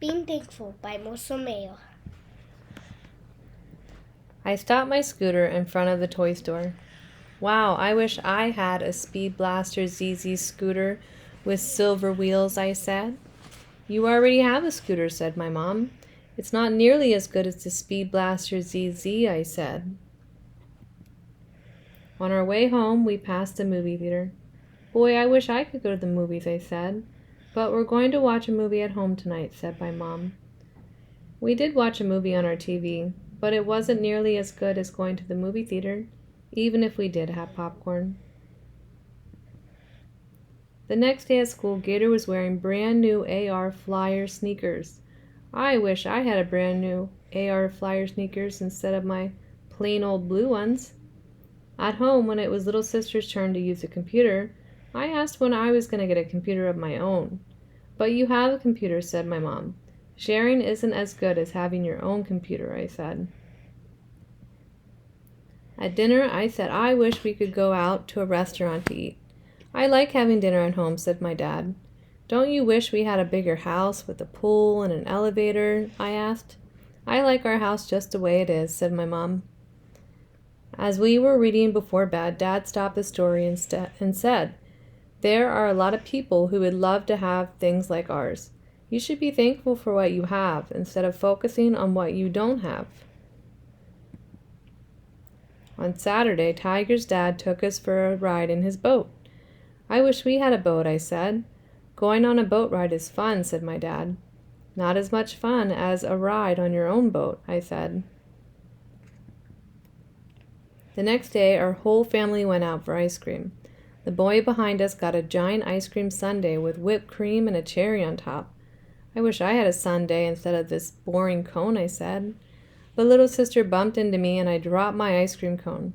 Being Thankful by Mayo. I stopped my scooter in front of the toy store. Wow, I wish I had a Speed Blaster ZZ scooter with silver wheels, I said. You already have a scooter, said my mom. It's not nearly as good as the Speed Blaster ZZ, I said. On our way home, we passed the movie theater. Boy, I wish I could go to the movies, I said. But we're going to watch a movie at home tonight, said my mom. We did watch a movie on our TV, but it wasn't nearly as good as going to the movie theater, even if we did have popcorn. The next day at school, Gator was wearing brand new AR Flyer sneakers. I wish I had a brand new AR Flyer sneakers instead of my plain old blue ones. At home, when it was little sister's turn to use a computer, I asked when I was going to get a computer of my own. But you have a computer, said my mom. Sharing isn't as good as having your own computer, I said. At dinner, I said I wish we could go out to a restaurant to eat. I like having dinner at home, said my dad. Don't you wish we had a bigger house with a pool and an elevator? I asked. I like our house just the way it is, said my mom. As we were reading before bed, Dad stopped the story and said, There are a lot of people who would love to have things like ours. You should be thankful for what you have instead of focusing on what you don't have. On Saturday, Tiger's dad took us for a ride in his boat. I wish we had a boat, I said. Going on a boat ride is fun, said my dad. Not as much fun as a ride on your own boat, I said. The next day, our whole family went out for ice cream. The boy behind us got a giant ice cream sundae with whipped cream and a cherry on top. I wish I had a sundae instead of this boring cone, I said. But little sister bumped into me and I dropped my ice cream cone.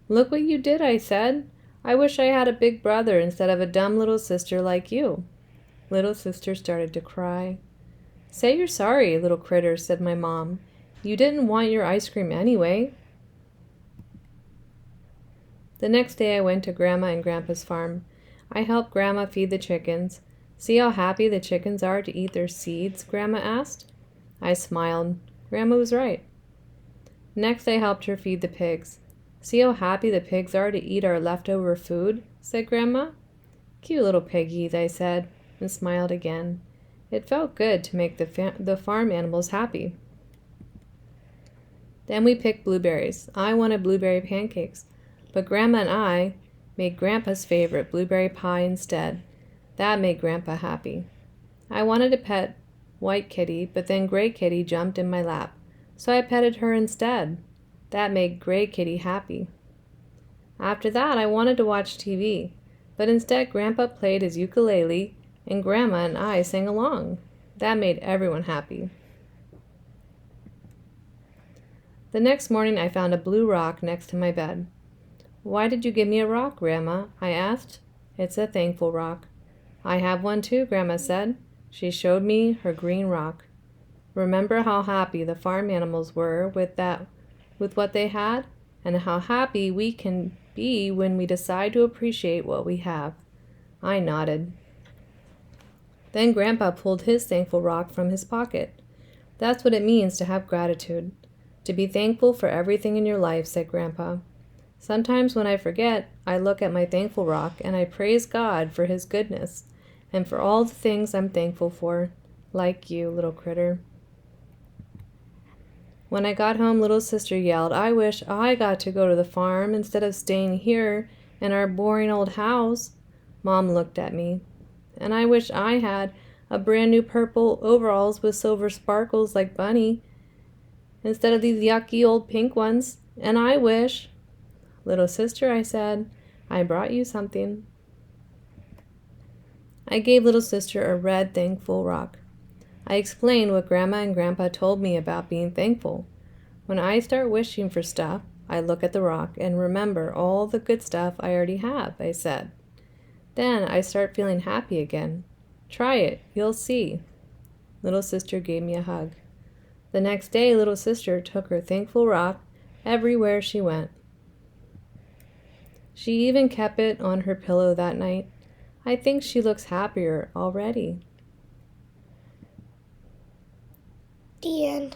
Look what you did, I said. I wish I had a big brother instead of a dumb little sister like you. Little sister started to cry. Say you're sorry, little critter, said my mom. You didn't want your ice cream anyway. The next day I went to Grandma and Grandpa's farm. I helped Grandma feed the chickens. See how happy the chickens are to eat their seeds? Grandma asked. I smiled. Grandma was right. Next I helped her feed the pigs. See how happy the pigs are to eat our leftover food? Said Grandma. Cute little piggies, I said, and smiled again. It felt good to make the farm animals happy. Then we picked blueberries. I wanted blueberry pancakes, but Grandma and I made Grandpa's favorite blueberry pie instead. That made Grandpa happy. I wanted to pet White Kitty, but then Gray Kitty jumped in my lap, so I petted her instead. That made Gray Kitty happy. After that, I wanted to watch TV, but instead Grandpa played his ukulele and Grandma and I sang along. That made everyone happy. The next morning I found a blue rock next to my bed. Why did you give me a rock, Grandma? I asked. It's a thankful rock. I have one too, Grandma said. She showed me her green rock. Remember how happy the farm animals were with what they had, and how happy we can be when we decide to appreciate what we have. I nodded. Then Grandpa pulled his thankful rock from his pocket. That's what it means to have gratitude. To be thankful for everything in your life, said Grandpa. Sometimes when I forget, I look at my thankful rock and I praise God for his goodness and for all the things I'm thankful for, like you, little critter. When I got home, little sister yelled, I wish I got to go to the farm instead of staying here in our boring old house. Mom looked at me. And I wish I had a brand new purple overalls with silver sparkles like Bunny instead of these yucky old pink ones. And I wish... Little sister, I said, I brought you something. I gave little sister a red thankful rock. I explained what Grandma and Grandpa told me about being thankful. When I start wishing for stuff, I look at the rock and remember all the good stuff I already have, I said. Then I start feeling happy again. Try it, you'll see. Little sister gave me a hug. The next day, little sister took her thankful rock everywhere she went. She even kept it on her pillow that night. I think she looks happier already. The end.